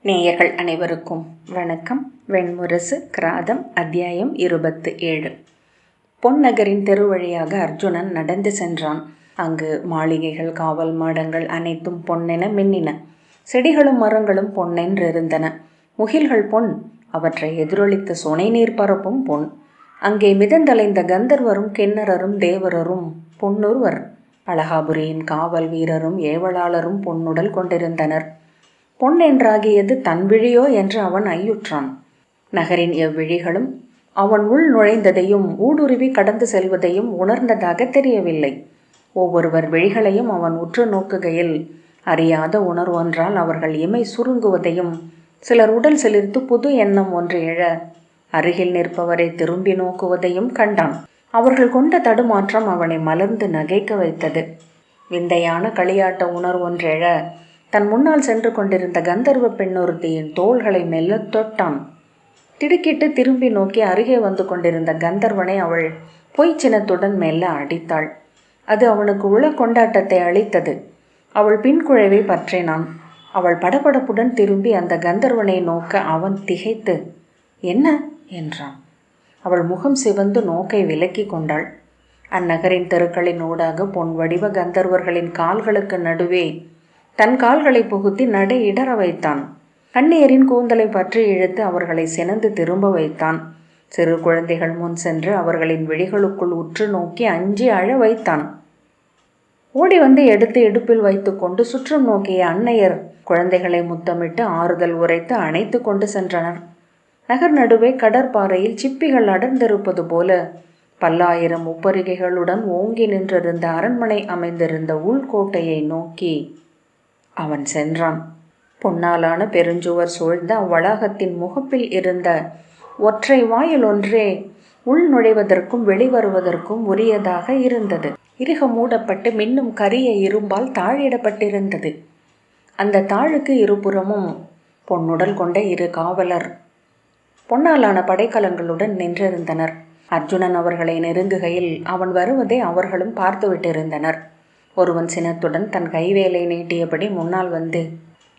நேயர்கள் அனைவருக்கும் வணக்கம். வெண்முரசு கிராதம் அத்தியாயம் 27. பொன்னகரின் தெரு வழியாக அர்ஜுனன் நடந்து சென்றான். அங்கு மாளிகைகள், காவல் மாடங்கள் அனைத்தும் பொன்னென மின்னின. செடிகளும் மரங்களும் பொன்னென்றிருந்தன. முகில்கள் பொன், அவற்றை எதிரொலித்த சுனை நீர் பரப்பும் பொன். அங்கே மிதந்தலைந்த கந்தர்வரும் கிண்ணறரும் தேவரரும் பொன்னுருவர். அழகாபுரியின் காவல் வீரரும் ஏவலாளரும் பொன்னுடல் கொண்டிருந்தனர். பொன் என்றாகியது தன் விழியோ என்று அவன் ஐயுற்றான். நகரின் எவ்விழிகளும் அவன் உள் நுழைந்ததையும் ஊடுருவி கடந்து செல்வதையும் உணர்ந்ததாக தெரியவில்லை. ஒவ்வொருவர் விழிகளையும் அவன் உற்று நோக்குகையில் அறியாத உணர்வொன்றால் அவர்கள் இமை சுருங்குவதையும், சிலர் உடல் செலிர்த்து புது எண்ணம் ஒன்று எழ அருகில் நிற்பவரை திரும்பி நோக்குவதையும் கண்டான். அவர்கள் கொண்ட தடுமாற்றம் அவனை மலர்ந்து நகைக்க வைத்தது. விந்தையான களியாட்ட உணர்வொன்றெழ தன் முன்னால் சென்று கொண்டிருந்த கந்தர்வ பெண்ணொருத்தியின் தோள்களை மெல்ல தொட்டான். திடுக்கிட்டு திரும்பி நோக்கி அருகே வந்து கொண்டிருந்த கந்தர்வனை அவள் பொய்ச்சினத்துடன் மெல்ல அடித்தாள். அது அவனுக்கு உள்ள கொண்டாட்டத்தை அளித்தது. அவள் பின்குழவை பற்றினான். அவள் படபடப்புடன் திரும்பி அந்த கந்தர்வனை நோக்க அவன் திகைத்து என்ன என்றான். அவள் முகம் சிவந்து நோக்கை விலக்கி கொண்டாள். அந்நகரின் தெருக்களின் ஊடாக பொன் வடிவ கந்தர்வர்களின் கால்களுக்கு நடுவே தன் கால்களை புகுத்தி நடை இடற வைத்தான். கண்ணீரின் கூந்தலை பற்றி இழுத்து அவர்களை சினந்து திரும்ப வைத்தான். சிறு குழந்தைகள் முன் சென்று அவர்களின் விழிகளுக்குள் உற்று நோக்கி அஞ்சி அழ வைத்தான். ஓடி வந்து எடுத்து இடுப்பில் வைத்து கொண்டு சுற்றும் நோக்கிய அன்னையர் குழந்தைகளை முத்தமிட்டு ஆறுதல் உரைத்து அணைத்து கொண்டு சென்றனர். நகர் நடுவே கடற்பாறையில் சிப்பிகள் அடர்ந்திருப்பது போல பல்லாயிரம் உப்பரிகைகளுடன் ஓங்கி நின்றிருந்த அரண்மனை அமைந்திருந்த உள்கோட்டையை நோக்கி அவன் சென்றான். பொன்னாலான பெருஞ்சுவர் சூழ்ந்த அவ்வளாகத்தின் முகப்பில் இருந்த ஒற்றை வாயில் ஒன்றே உள் நுழைவதற்கும் வெளிவருவதற்கும் உரியதாக இருந்தது. இறுக மூடப்பட்டு மின்னும் கரிய இரும்பால் தாழிடப்பட்டிருந்தது. அந்த தாழுக்கு இருபுறமும் பொன்னுடல் கொண்ட 2 காவலர் பொன்னாலான படைக்கலங்களுடன் நின்றிருந்தனர். அர்ஜுனன் அவர்களை நெருங்குகையில் அவன் வருவதை அவர்களும் பார்த்துவிட்டிருந்தனர். ஒருவன் சினத்துடன் தன் கைவேலை நீட்டியபடி முன்னால் வந்து,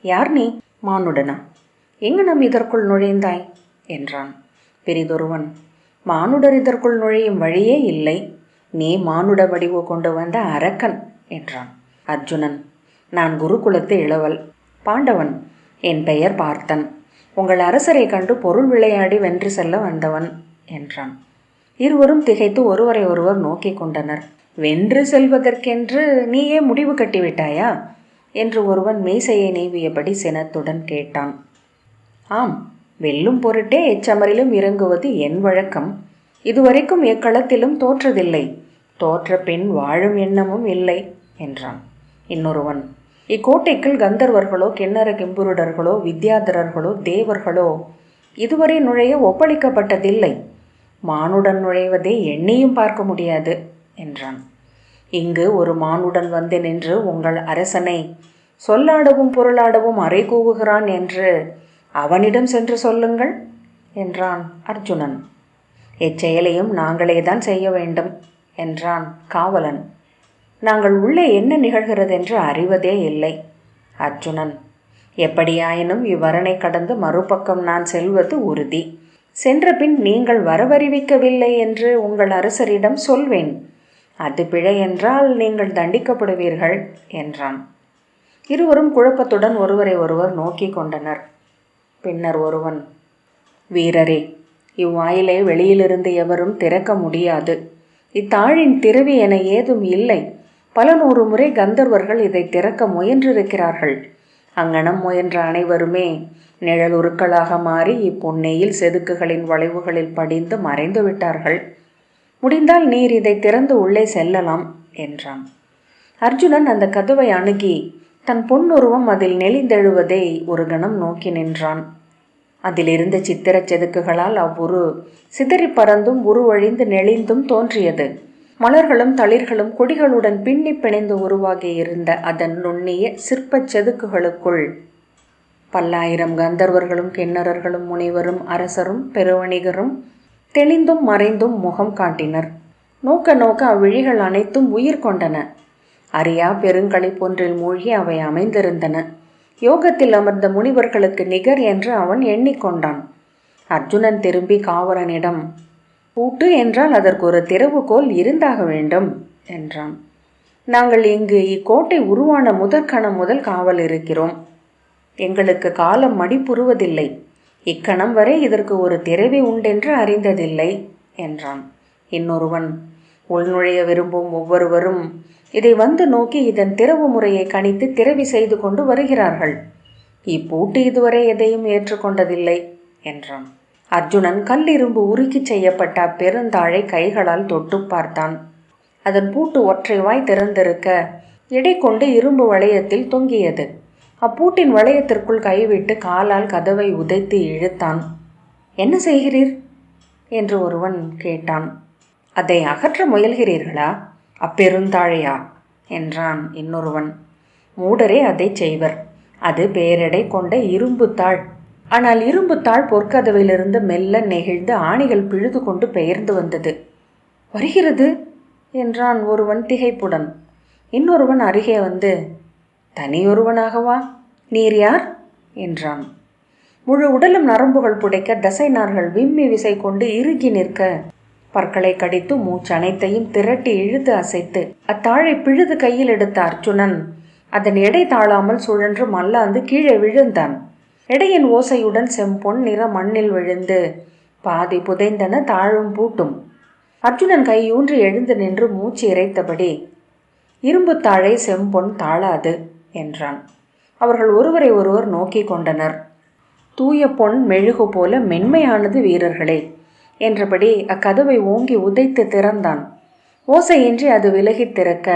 யார் நீ? மானுடனா? எங்கனம் இதற்குள் நுழைந்தாய் என்றான். பிரிதொருவன், மானுடர் இதற்குள் நுழையும் வழியே இல்லை. நீ மானுட வடிவு கொண்டு வந்த அரக்கன் என்றான். அர்ஜுனன், நான் குருகுலத்து இளவல் பாண்டவன். என் பெயர் பார்த்தன். உங்கள் அரசரை கண்டு பொருள் விளையாடி வென்று செல்ல வந்தவன் என்றான். இருவரும் திகைத்து ஒருவரை ஒருவர் நோக்கி கொண்டனர். வென்று செல்வதற்கென்று நீயே முடிவு கட்டிவிட்டாயா என்று ஒருவன் மீசையை நீவியபடி சினத்துடன் கேட்டான். ஆம், வெல்லும் பொருட்டே எச்சமரிலும் இறங்குவது என் வழக்கம். இதுவரைக்கும் எக்களத்திலும் தோற்றதில்லை. தோற்ற பின் வாழும் எண்ணமும் இல்லை என்றான். இன்னொருவன், இக்கோட்டைக்குள் கந்தர்வர்களோ கிண்ணற கிம்புருடர்களோ வித்யாதரர்களோ தேவர்களோ இதுவரை நுழைய ஒப்பளிக்கப்பட்டதில்லை. மானுடன் நுழைவதை எண்ணியும் பார்க்க முடியாது என்றான். இங்கு ஒரு மானுடன் வந்து நின்று உங்கள் அரசனை சொல்லாடவும் பொருளாடவும் அறை கூவுகிறான் என்று அவனிடம் சென்று சொல்லுங்கள் என்றான் அர்ஜுனன். இச்செயலையும் நாங்களேதான் செய்ய வேண்டும் என்றான் காவலன். நாங்கள் உள்ளே என்ன நிகழ்கிறதென்று அறிவதே இல்லை. அர்ஜுனன், எப்படியாயினும் இவ்வரணை கடந்து மறுபக்கம் நான் செல்வது உறுதி. சென்ற பின் நீங்கள் வரவறிவிக்கவில்லை என்று உங்கள் அரசரிடம் சொல்வேன். அது பிழை என்றால் நீங்கள் தண்டிக்கப்படுவீர்கள் என்றான். இருவரும் குழப்பத்துடன் ஒருவரை ஒருவர் நோக்கி கொண்டனர். பின்னர் ஒருவன், வீரரே, இவ்வாயிலை வெளியிலிருந்து எவரும் திறக்க முடியாது. இத்தாழின் திறவி என ஏதும் இல்லை. பல 100 முறை கந்தர்வர்கள் இதை திறக்க முயன்றிருக்கிறார்கள். அங்கனம் முயன்ற அனைவருமே நிழலுருக்களாக மாறி இப்பொன்னையில் செதுக்குகளின் வளைவுகளில் படிந்து மறைந்து விட்டார்கள். முடிந்தால் நீர் இதை திறந்து உள்ளே செல்லலாம் என்றான். அர்ஜுனன் அந்த கதவை அணுகி தன் பொன்னுருவம் அதில் நெளிந்தெழுவதை ஒரு கணம் நோக்கி நின்றான். அதிலிருந்த சித்திர செதுக்குகளால் அவ்வுரு சிதறி பறந்தும் உருவழிந்து நெளிந்தும் தோன்றியது. மலர்களும் தளிர்களும் கொடிகளுடன் பின்னி பிணைந்து உருவாகி இருந்த அதன் நுண்ணிய சிற்பச் செதுக்குகளுக்குள் பல்லாயிரம் கந்தர்வர்களும் கிண்ணறர்களும் முனிவரும் அரசரும் பெருவணிகரும் தெளிந்தும் மறைந்தும் முகம் காட்டினர். நோக்க நோக்க அவ்விழிகள் அனைத்தும் உயிர் கொண்டன. அறியா பெருங்களிப்பொன்றில் மூழ்கி அவை அமைந்திருந்தன. யோகத்தில் அமர்ந்த முனிவர்களுக்கு நிகர் என்று அவன் எண்ணிக்கொண்டான். அர்ஜுனன் திரும்பி காவலனிடம், பூட்டு என்றால் அதற்கு ஒரு திறவுகோல் இருந்தாக வேண்டும் என்றான். நாங்கள் இங்கு இக்கோட்டை உருவான முதற்கணம் முதல் காவல் இருக்கிறோம். எங்களுக்கு காலம் மடிப்புறுவதில்லை. இக்கணம் வரை இதற்கு ஒரு திறவி உண்டென்று அறிந்ததில்லை என்றான். இன்னொருவன், உள்நுழைய விரும்பும் ஒவ்வொருவரும் இதை வந்து நோக்கி இதன் திறவு முறையை கணித்து திறவி செய்து கொண்டு வருகிறார்கள். இப்பூட்டு இதுவரை எதையும் ஏற்றுக்கொண்டதில்லை என்றான். அர்ஜுனன் கல்லிரும்பு உருக்கி செய்யப்பட்ட அப்பெருந்தாழை கைகளால் தொட்டு பார்த்தான். அதன் பூட்டு ஒற்றை வாய் திறந்திருக்க எடை கொண்டு இரும்பு வளையத்தில் தொங்கியது. அப்பூட்டின் வளையத்திற்குள் கைவிட்டு காலால் கதவை உதைத்து இழுத்தான். என்ன செய்கிறீர் என்று ஒருவன் கேட்டான். அதை அகற்ற முயல்கிறீர்களா? அப்பெருந்தாழையா என்றான் இன்னொருவன். மூடரே அதை செய்வர். அது பேரெடை கொண்ட இரும்பு தாள். ஆனால் இரும்பு தாள் பொற்கதவிலிருந்து மெல்ல நெகிழ்ந்து ஆணிகள் பிழுது கொண்டு பெயர்ந்து வந்தது. வருகிறது என்றான் ஒருவன் திகைப்புடன். இன்னொருவன் அருகே வந்து, தனியொருவனாகவா? நீர் யார் என்றான். முழு உடலும் நரம்புகள் புடைக்க தசை நார்கள் விம்மி விசை கொண்டு இறுகி நிற்க பற்களை கடித்து மூச்சனைத்தையும் திரட்டி இழுத்து அசைத்து அத்தாழை பிழுது கையில் எடுத்த அர்ஜுனன் அதன் எடை தாழாமல் சுழன்று மல்லாந்து கீழே விழுந்தான். எடையின் ஓசையுடன் செம்பொன் நிற மண்ணில் விழுந்து பாதி புதைந்தன தாழும் பூட்டும். அர்ஜுனன் கையூன்றி எழுந்து நின்று மூச்சு இறைத்தபடி, இரும்பு தாழை செம்பொன் தாழாது என்றான். அவர்கள் ஒருவரை ஒருவர் நோக்கி கொண்டனர். தூய பொன் மெழுகு போல மென்மையானது வீரர்களே என்றபடி அக்கதவை ஓங்கி உதைத்து திறந்தான். ஓசையின்றி அது விலகி திறக்க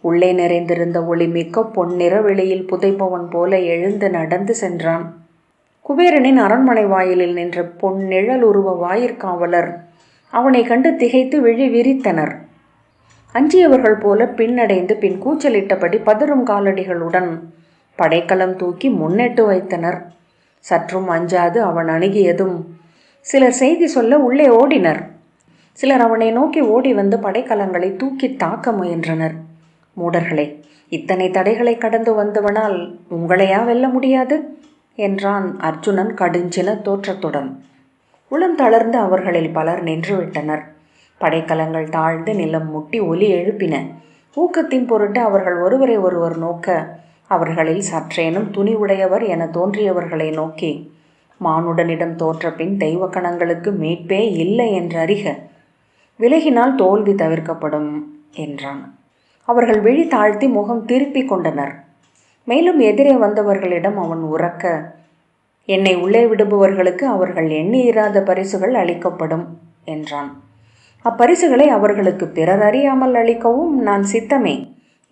உள்ளே நிறைந்திருந்த ஒளிமிக்க பொன்னிற வெளியில் புதைப்பவன் போல எழுந்து நடந்து சென்றான். குபேரனின் அரண்மனை வாயிலில் நின்ற பொன்னிழல் உருவ வாயிற்காவலர் அவனை கண்டு திகைத்து விழி விரித்தனர். அஞ்சியவர்கள் போல பின்னடைந்து பின் கூச்சலிட்டபடி பதறும் காலடிகளுடன் படைக்கலம் தூக்கி முன்னெட்டு வைத்தனர். சற்றும் அஞ்சாது அவன் அணுகியதும் சிலர் செய்தி சொல்ல உள்ளே ஓடினர். சிலர் அவனை நோக்கி ஓடி வந்து படைக்கலங்களை தூக்கி தாக்க முயன்றனர். மூடர்களே, இத்தனை தடைகளை கடந்து வந்தவனால் உங்களையா வெல்ல முடியாது என்றான் அர்ஜுனன் கடுஞ்சின தோற்றத்துடன். உளம் தளர்ந்து அவர்களில் பலர் நின்றுவிட்டனர். படைக்கலங்கள் தாழ்ந்து நிலம் முட்டி ஒலி எழுப்பின. ஊக்கத்தின் பொருட்டு அவர்கள் ஒருவரை ஒருவர் நோக்க அவர்களில் சற்றேனும் துணிவுடையவர் என தோன்றியவர்களை நோக்கி, மானுடனிடம் தோற்ற பின் தெய்வ கணங்களுக்கு மீட்பே இல்லை என்று அறிக, விலகினால் தோல்வி தவிர்க்கப்படும் என்றான். அவர்கள் விழி தாழ்த்தி முகம் திருப்பி கொண்டனர். மேலும் எதிரே வந்தவர்களிடம் அவன் உரக்க, என்னை உள்ளே விடுபவர்களுக்கு அவர்கள் எண்ணியிராத பரிசுகள் அளிக்கப்படும் என்றான். அப்பரிசுகளை அவர்களுக்கு பிறர் அறியாமல் அளிக்கவும் நான் சித்தமே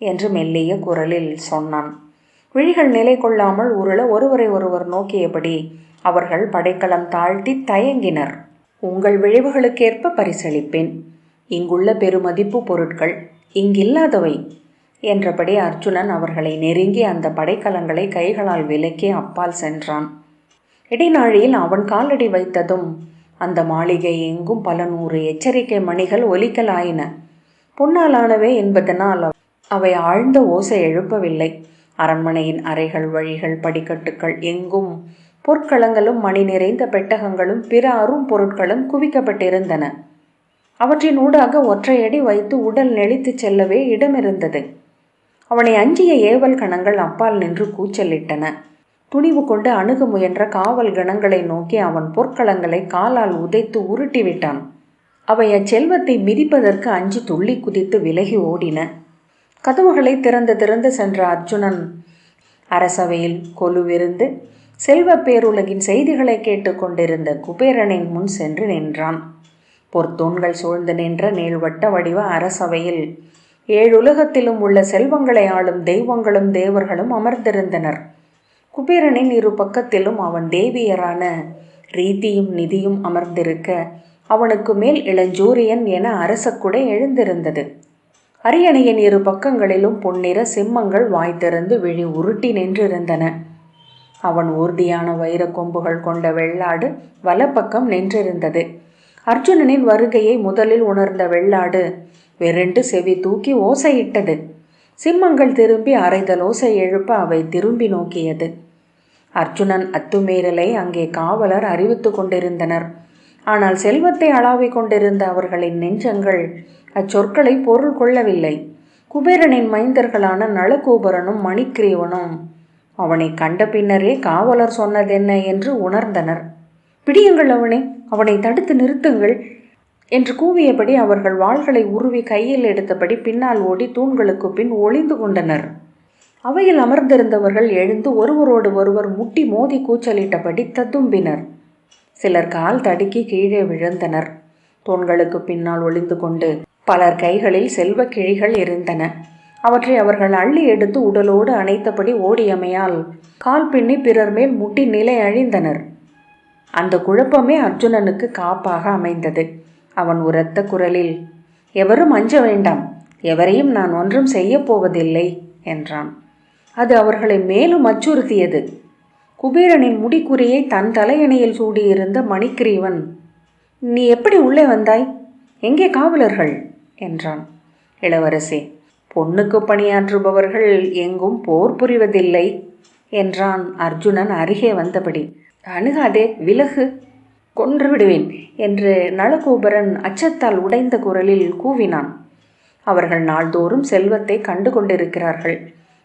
என்று மெல்லிய குரலில் சொன்னான். விழிகள் நிலை கொள்ளாமல் உருள ஒருவரை ஒருவர் நோக்கியபடி அவர்கள் படைக்கலம் தாழ்த்தி தயங்கினர். உங்கள் விளைவுகளுக்கேற்ப பரிசளிப்பேன். இங்குள்ள பெருமதிப்பு பொருட்கள் இங்கில்லாதவை என்றபடி அர்ஜுனன் அவர்களை நெருங்கி அந்த படைக்கலங்களை கைகளால் விலக்கி அப்பால் சென்றான். இடைநாழியில் அவன் காலடி வைத்ததும் அந்த மாளிகை எங்கும் பல 100 எச்சரிக்கை மணிகள் ஒலிக்கலாயின. பொன்னாலானவே என்பதனால் அவை ஆழ்ந்த ஓசை எழுப்பவில்லை. அரண்மனையின் அறைகள், வழிகள், படிக்கட்டுகள் எங்கும் பொற்களங்களும் மணி நிறைந்த பெட்டகங்களும் பிற அரும் பொருட்களும் குவிக்கப்பட்டிருந்தன. அவற்றின் ஊடாக ஒற்றையடி வைத்து உடல் நெளித்து செல்லவே இடமிருந்தது. அவனை அஞ்சிய ஏவல் கணங்கள் அப்பால் நின்று கூச்சலிட்டன. துணிவு கொண்டு அணுக முயன்ற காவல் கணங்களை நோக்கி அவன் பொற்களங்களை காலால் உதைத்து உருட்டிவிட்டான். அவை அச்செல்வத்தை மிதிப்பதற்கு அஞ்சி துள்ளி குதித்து விலகி ஓடின. கதவுகளை திறந்து சென்ற அர்ஜுனன் அரசவையில் கொலுவிருந்து செல்வ பேருலகின் செய்திகளை கேட்டுக்கொண்டிருந்த குபேரனின் முன் சென்று நின்றான். பொற்தூண்கள் சூழ்ந்து நின்ற நீள்வட்ட வடிவ அரசவையில் 7 உலகத்திலும் உள்ள செல்வங்களை ஆளும் தெய்வங்களும் தேவர்களும் அமர்ந்திருந்தனர். குபேரனின் இரு பக்கத்திலும் அவன் தேவியரான ரீதியும் நிதியும் அமர்ந்திருக்க அவனுக்கு மேல் இளஞ்சூரியன் என அரச குடை எழுந்திருந்தது. அரியணையின் இரு பக்கங்களிலும் பொன்னிற சிம்மங்கள் வாய் திறந்து விழி உருட்டி நின்றிருந்தன. அவன் ஊர்தியான வைர கொம்புகள் கொண்ட வெள்ளாடு வலப்பக்கம் நின்றிருந்தது. அர்ஜுனனின் வருகையை முதலில் உணர்ந்த வெள்ளாடு வெரண்டு செவி தூக்கி ஓசையிட்டது. சிம்மங்கள் திரும்பி அரைதல் ஓசை எழுப்ப அவை திரும்பி நோக்கியது. அர்ஜுனன் அத்துமீறலை அங்கே காவலர் அறிவித்து கொண்டிருந்தனர். ஆனால் செல்வத்தை அளாவிக் கொண்டிருந்த அவர்களின் நெஞ்சங்கள் அச்சொற்களை பொருள் கொள்ளவில்லை. குபேரனின் மைந்தர்களான நளகூபரனும் மணிக்கிரீவனும் அவனை கண்ட பின்னரே காவலர் சொன்னதென்ன என்று உணர்ந்தனர். பிடியுங்கள் அவனை தடுத்து நிறுத்துங்கள் என்று கூவியபடி அவர்கள் வாள்களை உருவி கையில் எடுத்தபடி பின்னால் ஓடி தூண்களுக்கு பின் ஒளிந்து கொண்டனர். அவையில் அமர்ந்திருந்தவர்கள் எழுந்து ஒருவரோடு ஒருவர் முட்டி மோதி கூச்சலிட்டபடி ததும்பினர். சிலர் கால் தடுக்கி கீழே விழுந்தனர். தூண்களுக்கு பின்னால் ஒளிந்து கொண்டு பலர் கைகளில் செல்வ கிழிகள் இருந்தன. அவற்றை அவர்கள் அள்ளி எடுத்து உடலோடு அணைத்தபடி ஓடியமையால் கால் பின்னி பிறர் மேல் முட்டி நிலை அழிந்தனர். அந்த குழப்பமே அர்ஜுனனுக்கு காப்பாக அமைந்தது. அவன் உரத்த குரலில், எவரும் அஞ்ச வேண்டாம், எவரையும் நான் ஒன்றும் செய்யப்போவதில்லை என்றான். அது அவர்களை மேலும் அச்சுறுத்தியது. குபேரனின் முடிக்குறியை தன் தலையணையில் சூடியிருந்த மணிக்கிரீவன், நீ எப்படி உள்ளே வந்தாய்? எங்கே காவலர்கள் என்றான். இளவரசே, பொண்ணுக்கு பணியாற்றுபவர்கள் எங்கும் போர் புரிவதில்லை என்றான் அர்ஜுனன் அருகே வந்தபடி. அணுகாதே, விலகு, கொன்று விடுவேன் என்று நளகூபரன் அச்சத்தால் உடைந்த குரலில் கூவினான். அவர்கள் நாள்தோறும் செல்வத்தை கண்டு கொண்டிருக்கிறார்கள்.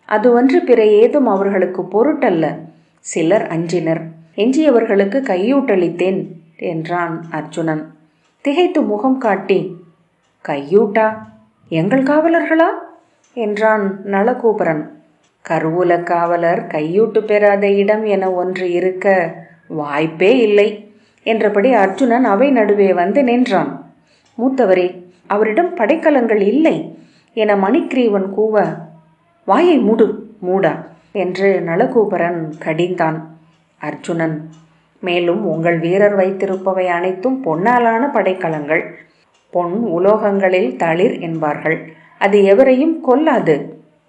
அதுவன்று பிற ஏதும் அவர்களுக்கு பொருட்டல்ல. சிலர் அஞ்சினர். எஞ்சியவர்களுக்கு கையூட்டளித்தேன் என்றான் அர்ஜுனன். திகைத்து முகம் காட்டி, கையூட்டா? எங்கள் காவலர்களா என்றான் நளகூபரன். கருவூல காவலர் கையூட்டு பெறாத இடம் என ஒன்று இருக்க வாய்ப்பே இல்லை என்றபடி அர்ஜுனன் அவை நடுவே வந்து நின்றான். மூத்தவரே, அவரிடம் படைக்கலங்கள் இல்லை என மணிக்கிரீவன் கூவ, வாயை மூடா என்று நளகூபரன் கடிந்தான். அர்ஜுனன், மேலும் உங்கள் வீரர் வைத்திருப்பவை அனைத்தும் பொன்னாலான படைக்கலங்கள். பொன் உலோகங்களில் தளிர் என்பார்கள். அது எவரையும் கொல்லாது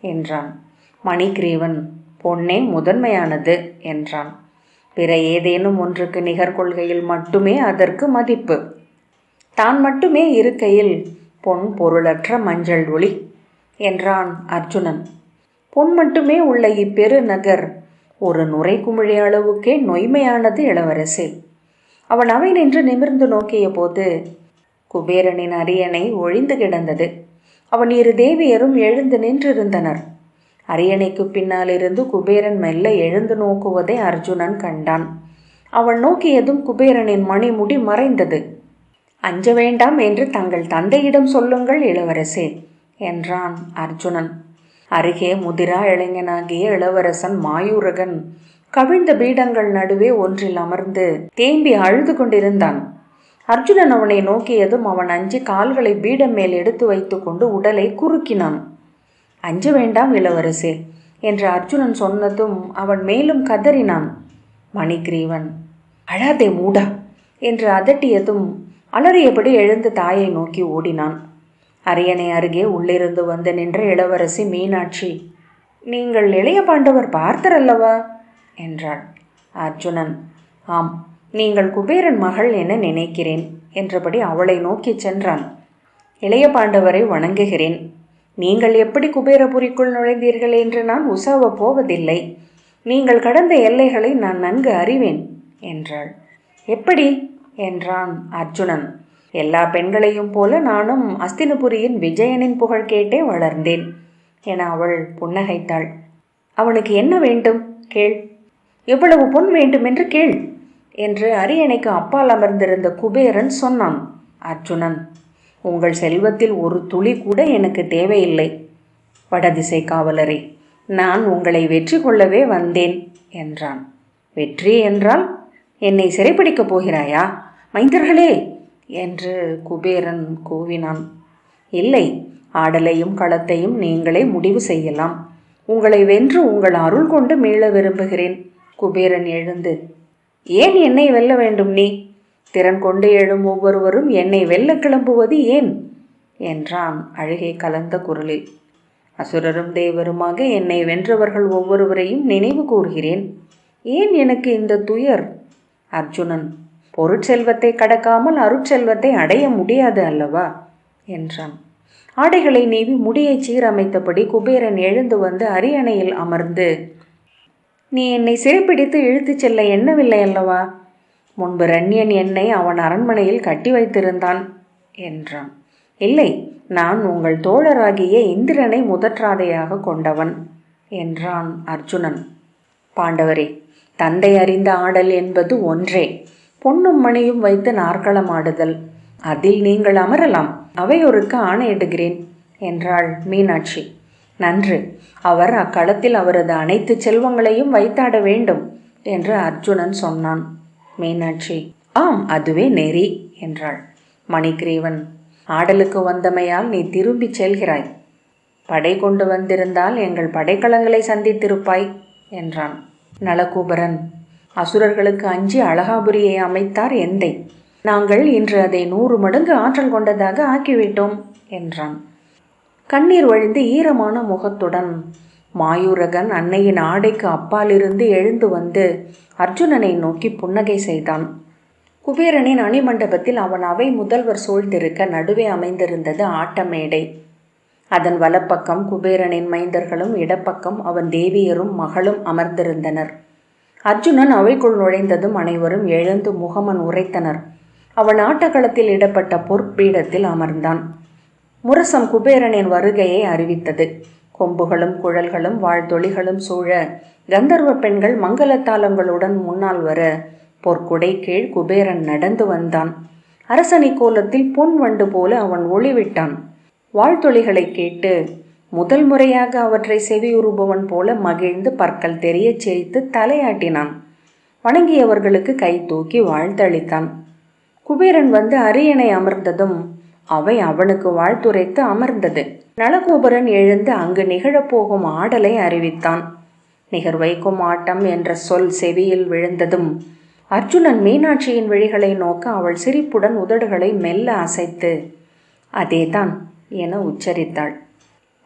என்றான். மணிக்கிரீவன், பொன்னே முதன்மையானது என்றான். பிற ஏதேனும் ஒன்றுக்கு நிகர் கொள்கையில் மட்டுமே அதற்கு மதிப்பு. தான் மட்டுமே இருக்கையில் பொன் பொருளற்ற மஞ்சள் ஒளி என்றான் அர்ஜுனன். பொன் மட்டுமே உள்ள இப்பெரு நகர் ஒரு நுரை குமிழி அளவுக்கே நொய்மையானது இளவரசே. அவன் அவை நின்று நிமிர்ந்து நோக்கிய போது குபேரனின் அரியணை ஒழிந்து கிடந்தது. அவன் இரு தேவியரும் எழுந்து நின்றிருந்தனர். அரியணைக்கு பின்னால் இருந்து குபேரன் மெல்ல எழுந்து நோக்குவதை அர்ஜுனன் கண்டான். அவன் நோக்கியதும் குபேரனின் மணிமுடி மறைந்தது. அஞ்ச வேண்டாம் என்று தங்கள் தந்தையிடம் சொல்லுங்கள் இளவரசே என்றான் அர்ஜுனன். அருகே முதிரா இளைஞனாகிய இளவரசன் மாயூரகன் கவிழ்ந்த பீடங்கள் நடுவே ஒன்றில் அமர்ந்து தேம்பி அழுது கொண்டிருந்தான். அர்ஜுனன் அவனை நோக்கியதும் அவன் அஞ்சி கால்களை பீடம் மேல் எடுத்து வைத்து கொண்டு உடலை குறுக்கினான். அஞ்ச வேண்டாம் இளவரசே என்று அர்ஜுனன் சொன்னதும் அவன் மேலும் கதறினான். மணிக்கிரீவன், அழாதே மூடா என்று அதட்டியதும் அலறியபடி எழுந்து தாயை நோக்கி ஓடினான். அரியணை அருகே உள்ளிருந்து வந்து நின்ற இளவரசி மீனாட்சி, நீங்கள் இளைய பாண்டவர் பார்த்தர் அல்லவா என்றாள். அர்ஜுனன், ஆம், நீங்கள் குபேரன் மகள் என நினைக்கிறேன் என்றபடி அவளை நோக்கி சென்றான். இளைய பாண்டவரை வணங்குகிறேன். நீங்கள் எப்படி குபேரபுரிக்குள் நுழைந்தீர்கள் என்று நான் உசாவ போவதில்லை. நீங்கள் கடந்த எல்லைகளை நான் நன்கு அறிவேன் என்றாள். எப்படி என்றான் அர்ஜுனன். எல்லா பெண்களையும் போல நானும் அஸ்தினபுரியின் விஜயனின் புகழ் கேட்டே வளர்ந்தேன் என அவள் புன்னகைத்தாள். அவனுக்கு என்ன வேண்டும் கேள், எவ்வளவு பொன் வேண்டுமென்று கேள் என்று அரியணைக்கு அப்பால் அமர்ந்திருந்த குபேரன் சொன்னான். அர்ஜுனன், உங்கள் செல்வத்தில் ஒரு துளி கூட எனக்கு தேவையில்லை. வடதிசை காவலரே, நான் உங்களை வெற்றி கொள்ளவே வந்தேன் என்றான். வெற்றி என்றால் என்னை சிறைப்பிடிக்கப் போகிறாயா? மைந்தர்களே என்று குபேரன் கூவினான். இல்லை, ஆடலையும் களத்தையும் நீங்களே முடிவு செய்யலாம். உங்களை வென்று உங்கள் அருள் கொண்டு மீள விரும்புகிறேன். குபேரன் எழுந்து, ஏன் என்னை வெல்ல வேண்டும் நீ? திறன் கொண்டு எழும் ஒவ்வொருவரும் என்னை வெல்ல கிளம்புவது ஏன் என்றான் அழுகை கலந்த குரலில். அசுரரும் தேவருமாக என்னை வென்றவர்கள் ஒவ்வொருவரையும் நினைவு கூறுகிறேன். ஏன் எனக்கு இந்த துயர்? அர்ஜுனன், பொருட்செல்வத்தை கடக்காமல் அருட்செல்வத்தை அடைய முடியாது அல்லவா என்றான். ஆடைகளை நீவி முடியை சீரமைத்தபடி குபேரன் எழுந்து வந்து அரியணையில் அமர்ந்து, நீ என்னை சிறைப்பிடித்து இழுத்துச் செல்ல எண்ணவில்லை அல்லவா? முன்பு ரண்யன் என்னை அவன் அரண்மனையில் கட்டி வைத்திருந்தான் என்றான். இல்லை, நான் உங்கள் தோழராகிய இந்திரனை முதற்றாதையாக கொண்டவன் என்றான் அர்ஜுனன். பாண்டவரே, தந்தை அறிந்த ஆடல் என்பது ஒன்றே. பொன்னும் மணியும் வைத்து நாற்களம் ஆடுதல், அதில் நீங்கள் அமரலாம். அவையொருக்கு ஆணையிடுகிறேன் என்றாள் மீனாட்சி. நன்று, அவர் அக்களத்தில் அவரது அனைத்து செல்வங்களையும் வைத்தாட வேண்டும் என்று அர்ஜுனன் சொன்னான். மீனாட்சி, ஆம், அதுவே நெறி என்றாள். மணிகிரீவன், ஆடலுக்கு வந்தமையால் நீ திரும்பி செல்கிறாய். படை கொண்டு வந்திருந்தால் எங்கள் படைக்கலங்களை சந்தித்திருப்பாய் என்றான். நளகூபரன், அசுரர்களுக்கு அஞ்சி அழகாபுரியை அமைத்தார் எந்தை. நாங்கள் இன்று அதை 100 மடங்கு ஆற்றல் கொண்டதாக ஆக்கிவிட்டோம் என்றான். கண்ணீர் வழிந்து ஈரமான முகத்துடன் மாயூரகன் அன்னையின் ஆடைக்கு அப்பாலிருந்து எழுந்து வந்து அர்ஜுனனை நோக்கி புன்னகை செய்தான். குபேரனின் அணிமண்டபத்தில் அவன் அவை முதல்வர் சூழ்ந்திருக்க நடுவே அமைந்திருந்தது ஆட்டமேடை. அதன் வலப்பக்கம் குபேரனின் மைந்தர்களும் இடப்பக்கம் அவன் தேவியரும் மகளும் அமர்ந்திருந்தனர். அர்ஜுனன் அவைக்குள் நுழைந்ததும் அனைவரும் எழுந்து முகமன் உரைத்தனர். அவன் ஆட்டக்களத்தில் இடப்பட்ட பொற்பீடத்தில் அமர்ந்தான். முரசம் குபேரனின் வருகையை அறிவித்தது. கொம்புகளும் குழல்களும் வாழ்த்தொளிகளும் சூழ கந்தர்வ பெண்கள் மங்களத்தாளங்களுடன் முன்னால் வர பொற்குடை கீழ் குபேரன் நடந்து வந்தான். அரசனி கோலத்தில் பொன் வண்டு போல அவன் ஒளிவிட்டான். வாழ்த்தொளிகளை கேட்டு முதல் முறையாக அவற்றை செவியுறுபவன் போல மகிழ்ந்து பற்கள் தெரிய சிரித்து தலையாட்டினான். வணங்கியவர்களுக்கு கை தூக்கி வாழ்த்தளித்தான். குபேரன் வந்து அரியணை அமர்ந்ததும் அவை அவனுக்கு வாழ்த்துரைத்து அமர்ந்தது. நளகோபுரன் எழுந்து அங்கு நிகழப்போகும் ஆடலை அறிவித்தான். நிகழ்வைக்கும் ஆட்டம் என்ற சொல் செவியில் விழுந்ததும் அர்ஜுனன் மீனாட்சியின் விழிகளை நோக்க அவள் சிரிப்புடன் உதடுகளை மெல்ல அசைத்து அதேதான் என உச்சரித்தாள்.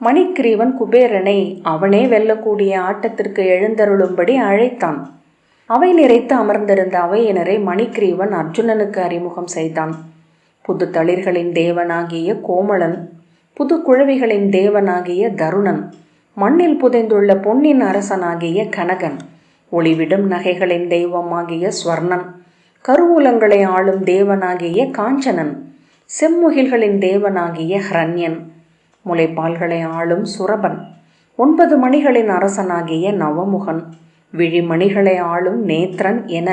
மணிகிரீவன் குபேரனை அவனே வெல்லக்கூடிய ஆட்டத்திற்கு எழுந்தருளும்படி அழைத்தான். அவை நிறைத்து அமர்ந்திருந்த அவையினரை மணிகிரீவன் அர்ஜுனனுக்கு அறிமுகம் செய்தான். புது தளிர்களின் தேவனாகிய கோமளன், புது குழவிகளின் தேவனாகிய தருணன், மண்ணில் புதைந்துள்ள பொன்னின் அரசனாகிய கனகன், ஒளிவிடும் நகைகளின் தெய்வமாகிய ஸ்வர்ணன், கருவூலங்களை ஆளும் தேவனாகிய காஞ்சனன், செம்முகில்களின் தேவனாகிய ஹரண்யன், முளைப்பால்களை ஆளும் சுரபன், 9 மணிகளின் அரசனாகிய நவமுகன், விழிமணிகளை ஆளும் நேத்ரன் என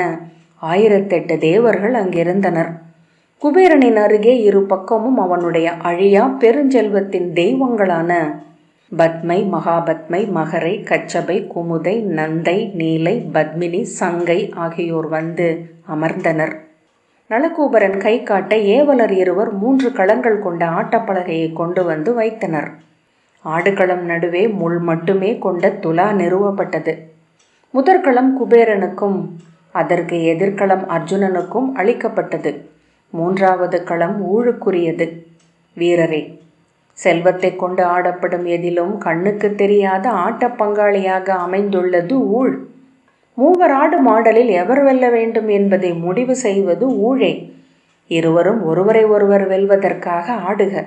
1008 தேவர்கள் அங்கிருந்தனர். குபேரனின் அருகே இரு பக்கமும் அவனுடைய அழியா பெருஞ்செல்வத்தின் தெய்வங்களான பத்மை, மகாபத்மை, மகரை, கச்சபை, குமுதை, நந்தை, நீலை, பத்மினி, சங்கை ஆகியோர் வந்து அமர்ந்தனர். நளகூபரன் கை காட்ட ஏவலர் இருவர் 3 களங்கள் கொண்ட ஆட்டப்பலகையை கொண்டு வந்து வைத்தனர். ஆடுகளம் நடுவே முள் மட்டுமே கொண்ட துலா நிறுவப்பட்டது. முதற்களம் குபேரனுக்கும் அதற்கு எதிர்களம் அர்ஜுனனுக்கும் அளிக்கப்பட்டது. 3வது களம் ஊழுக்குரியது. வீரரே, செல்வத்தை கொண்டு ஆடப்படும் எதிலும் கண்ணுக்கு தெரியாத ஆட்டப் பங்காளியாக அமைந்துள்ளது ஊழ். 3 ஆடும் ஆடலில் எவர் வெல்ல வேண்டும் என்பதை முடிவு செய்வது ஊழே. இருவரும் ஒருவரை ஒருவர் வெல்வதற்காக ஆடுக.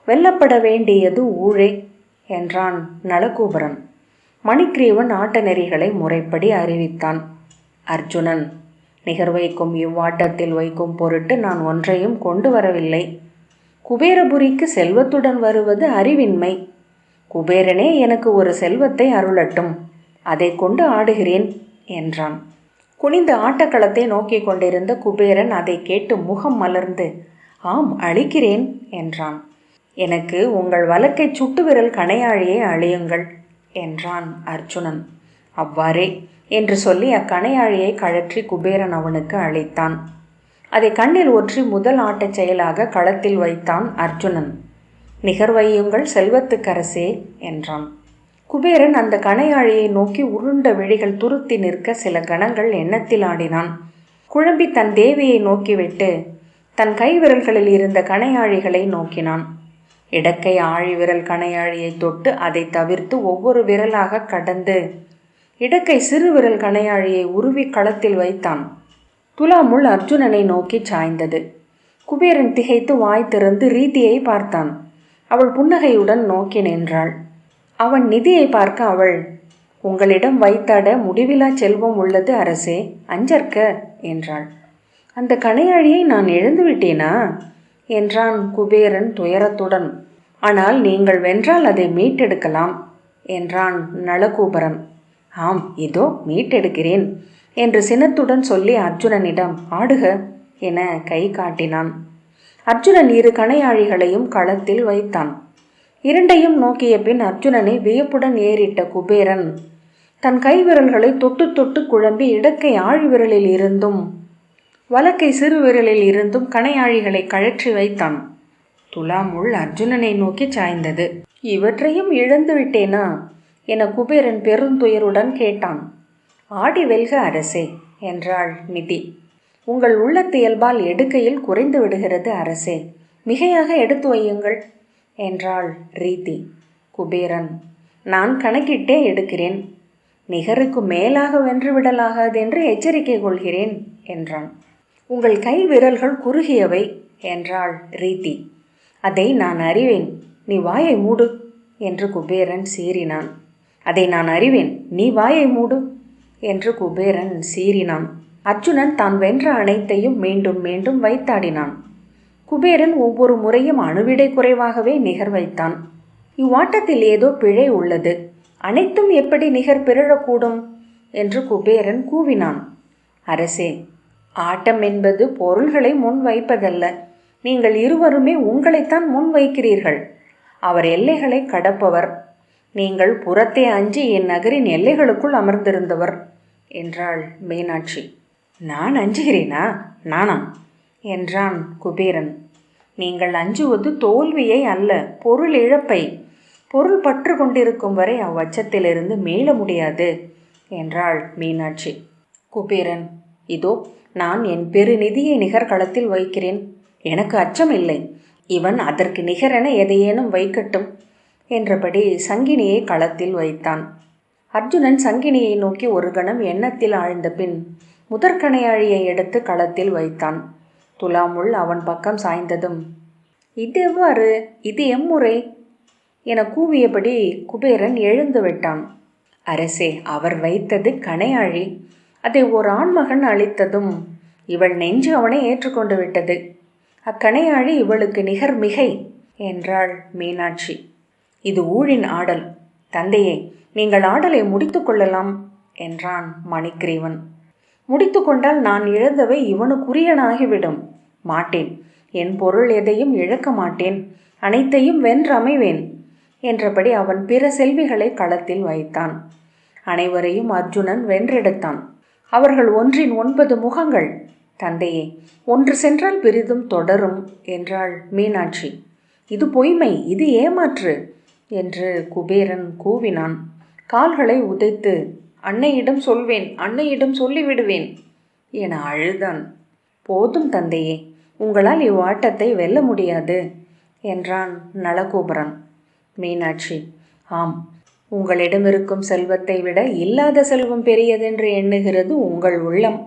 வெல்லப்பட வேண்டியது ஊழே என்றான் நளகூபரன். மணிகிரீவன் ஆட்ட நெறிகளை முறைப்படி அறிவித்தான். அர்ஜுனன், நிகழ்வைக்கும் இவ்வாட்டத்தில் வைக்கும் பொருட்டு நான் ஒன்றையும் கொண்டு வரவில்லை. குபேரபுரிக்கு செல்வத்துடன் வருவது அறிவின்மை. குபேரனே எனக்கு ஒரு செல்வத்தை அருளட்டும், அதை கொண்டு ஆடுகிறேன் என்றான். குனிந்த ஆட்டக்களத்தை நோக்கி கொண்டிருந்த குபேரன் அதை கேட்டு முகம் மலர்ந்து ஆம், அளிக்கிறேன் என்றான். எனக்கு உங்கள் வலக்கை சுட்டு விரல் கணையாழியை அழியுங்கள் என்றான் அர்ஜுனன். அவ்வாறே என்று சொல்லி அக்கணையாழியை கழற்றி குபேரன் அவனுக்கு அளித்தான். அதை கண்ணில் ஒற்றி முதல் ஆட்டச் செயலாக களத்தில் வைத்தான் அர்ஜுனன். நிகர்வையுங்கள் செல்வத்துக்கரசே என்றான். குபேரன் அந்த கணையாழியை நோக்கி உருண்ட விழிகள் துருத்தி நிற்க சில கணங்கள் எண்ணத்தில் ஆடினான். குழம்பி தன் தேவியை நோக்கிவிட்டு தன் கை விரல்களில் இருந்த கணையாழிகளை நோக்கினான். இடக்கை ஆழி விரல் கணையாழியை தொட்டு அதை தவிர்த்து ஒவ்வொரு விரலாக கடந்து இடக்கை சிறு விரல் கணையாழியை உருவி களத்தில் வைத்தான். துலாமுள் அர்ஜுனனை நோக்கி சாய்ந்தது. குபேரன் திகைத்து வாய் திறந்து ரீதியை பார்த்தான். அவள் புன்னகையுடன் நோக்கி நின்றாள். அவன் நிதியை பார்க்க அவள், உங்களிடம் வைத்தாட முடிவிலா செல்வம் உள்ளது அரசே, அஞ்சற்க என்றாள். அந்த கணையாழியை நான் இழந்து விட்டேனா என்றான் குபேரன் துயரத்துடன். ஆனால் நீங்கள் வென்றால் அதை மீட்டெடுக்கலாம் என்றான் நளகூபரன். ஆம், இதோ மீட்டெடுக்கிறேன் என்று சினத்துடன் சொல்லி அர்ஜுனனிடம் ஆடுக என கை காட்டினான். அர்ஜுனன் 2 கணையாழிகளையும் களத்தில் வைத்தான். இரண்டையும் நோக்கிய பின் அர்ஜுனனை வியப்புடன் ஏறிட்ட குபேரன் தன் கைவிரல்களை தொட்டு தொட்டு குழம்பி இடக்கை ஆழிவிரலில் இருந்தும் வலக்கை சிறு விரலில் இருந்தும் கணையாழிகளை கழற்றி வைத்தான். துலாமுள் அர்ஜுனனை நோக்கி சாய்ந்தது. இவற்றையும் இழந்து விட்டேனா என குபேரன் பெருந்துயருடன் கேட்டான். ஆடி வெல்க அரசே என்றாள் நிதி. உங்கள் உள்ளத்தியல்பால் எடுக்கையில் குறைந்து விடுகிறது அரசே, மிகையாக எடுத்து வையுங்கள் என்றாள் ரீதி. குபேரன், நான் கணக்கிட்டே எடுக்கிறேன், நிகருக்கு மேலாக வென்று விடலாகாது என்று எச்சரிக்கை கொள்கிறேன் என்றான். உங்கள் கை விரல்கள் குறுகியவை என்றாள் ரீதி. அதை நான் அறிவேன், நீ வாயை மூடு என்று குபேரன் சீறினான். அதை நான் அறிவேன், நீ வாயை மூடு என்று குபேரன் சீறினான். அர்ஜுனன் தான் வென்ற அனைத்தையும் மீண்டும் மீண்டும் வைத்தாடினான். குபேரன் ஒவ்வொரு முறையும் அணுவிடை குறைவாகவே நிகர் வைத்தான். இவ்வாட்டத்தில் ஏதோ பிழை உள்ளது, அனைத்தும் எப்படி நிகர் பிறழக்கூடும் என்று குபேரன் கூவினான். அரசே, ஆட்டம் என்பது பொருள்களை முன் வைப்பதல்ல. நீங்கள் இருவருமே உங்களைத்தான் முன் வைக்கிறீர்கள். அவர் எல்லைகளை கடப்பவர், நீங்கள் புறத்தே அஞ்சி என் நகரின் எல்லைகளுக்குள் அமர்ந்திருந்தவர் என்றாள் மீனாட்சி. நான் அஞ்சுகிறேனா? நானா என்றான் குபேரன். நீங்கள் அஞ்சுவது தோல்வியை அல்ல, பொருள் இழப்பை. பொருள் பற்று கொண்டிருக்கும் வரை அவ்வச்சத்திலிருந்து மீள முடியாது என்றாள் மீனாட்சி. குபேரன், இதோ நான் என் பெருநிதியை நிகர்களத்தில் வைக்கிறேன், எனக்கு அச்சம் இல்லை. இவன் அதற்கு நிகரென எதையேனும் வைக்கட்டும் என்றபடி சங்கினியை களத்தில் வைத்தான். அர்ஜுனன் சங்கினியை நோக்கி ஒரு கணம் எண்ணத்தில் ஆழ்ந்த பின் முதற்கணையாழியை எடுத்து களத்தில் வைத்தான். துலாமுள் அவன் பக்கம் சாய்ந்ததும், இது எவ்வாறு, இது எம்முறை என கூவியபடி குபேரன் எழுந்து விட்டான். அரசே, அவர் வைத்தது கணையாழி, அதை ஓர் ஆண்மகன் அளித்ததும் இவள் நெஞ்சு அவனை ஏற்றுக்கொண்டு விட்டது. அக்கணையாழி இவளுக்கு நிகர் மிகை என்றாள் மீனாட்சி. இது ஊழின் ஆடல். தந்தையே, நீங்கள் ஆடலை முடித்து கொள்ளலாம் என்றான் மணிக்கிரீவன். முடித்து கொண்டால் நான் இழந்தவை இவனுக்குரியனாகிவிடும். மாட்டேன், என் பொருள் எதையும் இழக்க மாட்டேன், அனைத்தையும் வென்றமைவேன் என்றபடி அவன் பிற செல்விகளை களத்தில் வைத்தான். அனைவரையும் அர்ஜுனன் வென்றெடுத்தான். அவர்கள் 1 முகங்கள். தந்தையே, ஒன்று சென்றால் பிரிதும் தொடரும் என்றாள் மீனாட்சி. இது பொய்மை, இது ஏமாற்று என்று குபேரன் கூவினான். கால்களை உதைத்து அன்னையிடம் சொல்வேன், அன்னையிடம் சொல்லிவிடுவேன் என அழுதான். போதும் தந்தையே, உங்களால் இவ்வாட்டத்தை வெல்ல முடியாது என்றான் நளகூபரன். மீனாட்சி, ஆம், உங்களிடமிருக்கும் செல்வத்தை விட இல்லாத செல்வம் பெரியதென்று எண்ணுகிறது உங்கள் உள்ளம்.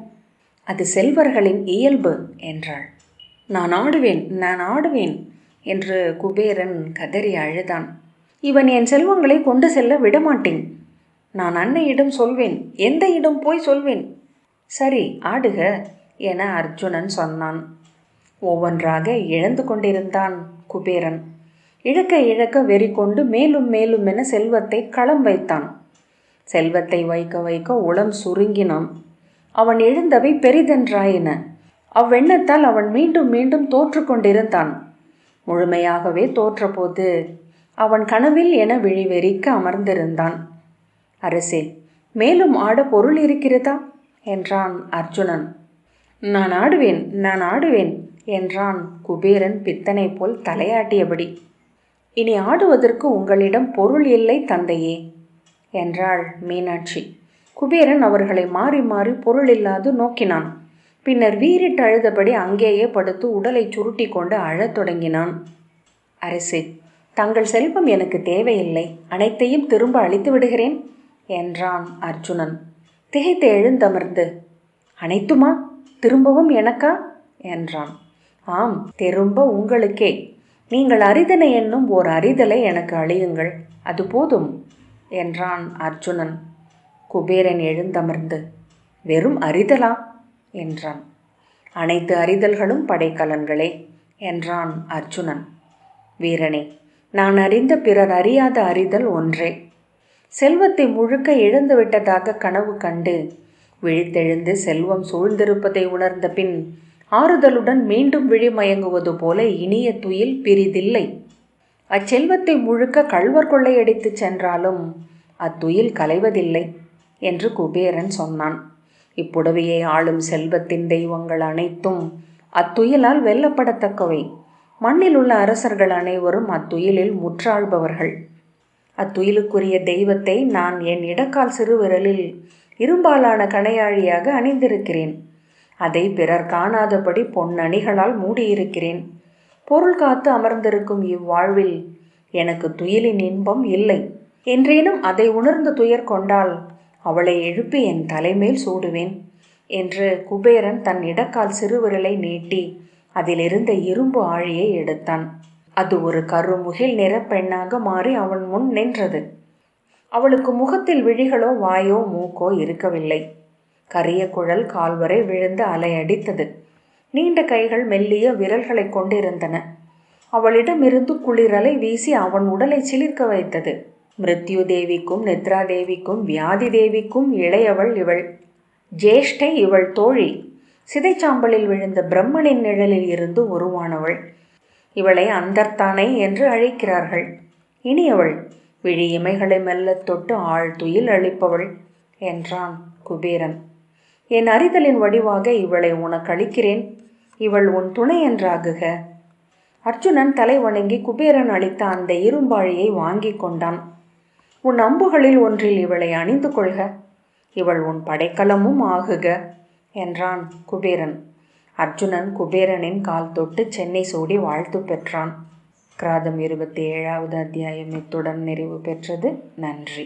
அது செல்வர்களின் இயல்பு என்றாள். நான் ஆடுவேன், நான் ஆடுவேன் என்று குபேரன் கதறி அழுதான். இவன் என் செல்வங்களை கொண்டு செல்ல விடமாட்டேன். நான் அன்னையிடம் சொல்வேன், எந்த இடம் போய் சொல்வேன். சரி, ஆடுக என அர்ஜுனன் சொன்னான். ஒவ்வொன்றாக இழந்து கொண்டிருந்தான் குபேரன். இழக்க இழக்க வெறி கொண்டு மேலும் மேலும் என செல்வத்தை களம் வைத்தான். செல்வத்தை வைக்க வைக்க உளம் சுருங்கினான். அவன் எழுந்தவை பெரிதென்றாயின. அவ்வெண்ணத்தால் அவன் மீண்டும் மீண்டும் தோற்று கொண்டிருந்தான். முழுமையாகவே தோற்றபோது அவன் கனவில் என விழிவெறிக்க அமர்ந்திருந்தான். அரசே, மேலும் ஆட பொருள் இருக்கிறதா என்றான் அர்ஜுனன். நான் ஆடுவேன், நான் ஆடுவேன் என்றான் குபேரன் பித்தனை போல் தலையாட்டியபடி. இனி ஆடுவதற்கு உங்களிடம் பொருள் இல்லை தந்தையே என்றாள் மீனாட்சி. குபேரன் அவர்களை மாறி மாறி பொருள் இல்லாது நோக்கினான். பின்னர் வீறிட்டு அழுதபடி அங்கேயே படுத்து உடலை சுருட்டி கொண்டு அழத் தொடங்கினான். அரசே, தங்கள் செல்வம் எனக்கு தேவையில்லை, அனைத்தையும் திரும்ப அளித்து விடுகிறேன் என்றான் அர்ஜுனன். திகைத்து எழுந்தமர்ந்து, அனைத்துமா, திரும்பவும் எனக்கா என்றான். ஆம், திரும்ப உங்களுக்கே. நீங்கள் அரிதனை என்னும் ஓர் அறிதலை எனக்கு அழியுங்கள், அது போதும் என்றான் அர்ஜுனன். குபேரன் எழுந்தமர்ந்து, வெறும் அறிதலா என்றான். அனைத்து அறிதல்களும் படைக்கலன்களே என்றான் அர்ஜுனன். வீரனே, நான் அறிந்த பிறர் அறியாத அறிதல் ஒன்றே. செல்வத்தை முழுக்க இழந்துவிட்டதாக கனவு கண்டு விழித்தெழுந்து செல்வம் சூழ்ந்திருப்பதை உணர்ந்த பின் ஆறுதலுடன் மீண்டும் விழிமயங்குவது போல இனிய துயில் பிரிதில்லை. அச்செல்வத்தை முழுக்க கள்வர் கொள்ளையடித்து சென்றாலும் அத்துயில் கலைவதில்லை என்று குபேரன் சொன்னான். இப்புடவையை ஆளும் செல்வத்தின் தெய்வங்கள் அனைத்தும் அத்துயிலால் வெல்லப்படத்தக்கவை. மண்ணில் உள்ள அரசர்கள் அனைவரும் அத்துயிலில் முற்றாழ்பவர்கள். அத்துயிலுக்குரிய தெய்வத்தை நான் என் இடக்கால் சிறுவிரலில் இரும்பாலான கணையாழியாக அணிந்திருக்கிறேன். அதை பிறர் காணாதபடி பொன்னணிகளால் மூடியிருக்கிறேன். பொருள் காத்து அமர்ந்திருக்கும் இவ்வாழ்வில் எனக்கு துயிலின் இன்பம் இல்லை. என்றேனும் அதை உணர்ந்து துயர் கொண்டால் அவளை எழுப்பி என் தலைமேல் சூடுவேன் என்று குபேரன் தன் இடக்கால் சிறுவிரலை நீட்டி அதிலிருந்த இரும்பு ஆழியை எடுத்தான். அது ஒரு கருமுகில் நிற பெண்ணாக மாறி அவன் முன் நின்றது. அவளுக்கு முகத்தில் விழிகளோ வாயோ மூக்கோ இருக்கவில்லை. கரிய குழல் கால்வரை விழுந்து அலையடித்தது. நீண்ட கைகள் மெல்லிய விரல்களை கொண்டிருந்தன. அவளிடமிருந்து குளிரலை வீசி அவன் உடலை சிலிர்க்க வைத்தது. மிருத்யு தேவிக்கும் நித்ரா தேவிக்கும் வியாதி தேவிக்கும் இளையவள் இவள். ஜேஷ்டை இவள் தோழி. சிதைச்சாம்பலில் விழுந்த பிரம்மனின் நிழலில் இருந்து உருவானவள். இவளை அந்தர்த்தானை என்று அழைக்கிறார்கள். இனியவள் விழி இமைகளை மெல்லத் தொட்டு ஆழ்துயில் அளிப்பவள் என்றான் குபேரன். என் அறிதலின் வடிவாக இவளை உனக்கு அளிக்கிறேன். இவள் உன் துணை என்றாகுக. அர்ஜுனன் தலை வணங்கி குபேரன் அளித்த அந்த இரும்பாழியை வாங்கி கொண்டான். உன் அம்புகளில் ஒன்றில் இவளை அணிந்து கொள்க. இவள் உன் படைக்கலமும் ஆகுக என்றான் குபேரன். அர்ஜுனன் குபேரனின் கால் தொட்டு சென்னை சூடி வாழ்த்து பெற்றான். கிராதம் 27வது அத்தியாயம் இத்துடன் நிறைவு பெற்றது. நன்றி.